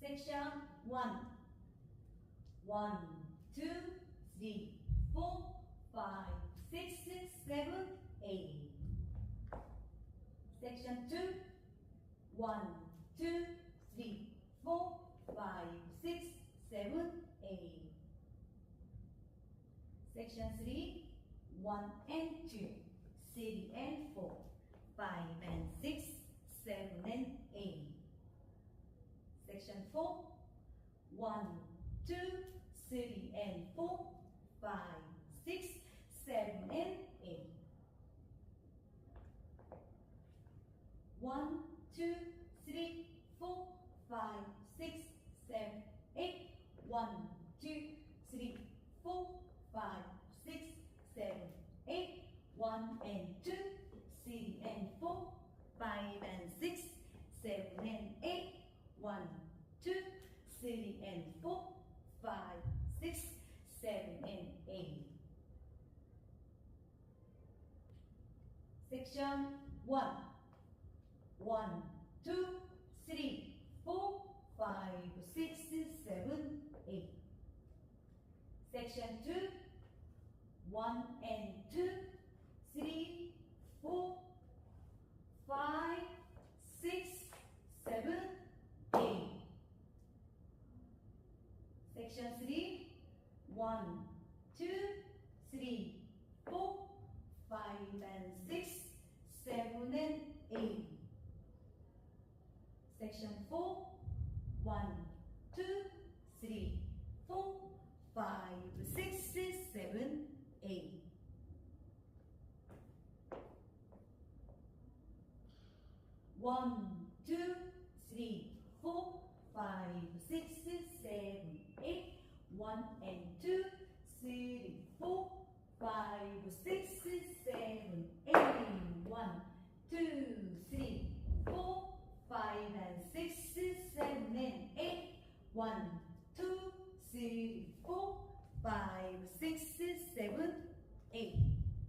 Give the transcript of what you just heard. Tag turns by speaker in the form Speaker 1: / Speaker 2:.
Speaker 1: Section 1. 1, 2, 3, 4, 5, 6, 7, 8. Section 2. 1, 2, 3, 4, 5, 6, 7, 8. Section 3. 1 and 2, 3 and 4, 5 and 6, 7 and 8. Section 4. 1, 2, 3 and 4, 5, 6, 7 and 8. 1, 2, 3, 4, 5, 6, 7, 8. 1, 2, 3, 4, 5, 6, 7, 8. 1 and 2, 3 and 4, 5 and 6, 7 and 8. 1, 2, 3 and 4, 5, 6, 7 and 8. Section 1. 1, 2, 3, 4, 5, 6, 7, 8. Section 2. 1 and 2, 3, 4, 5, 6, 7, 8. Section 3. 1, 2, 3, 4, 5 and 6, 7 and 8. Section 4. 1, 2, 3, 4, 5, 6, 7, 8. 1, 2, 3, 4, 5, 6, 7, 8. 1 and 2,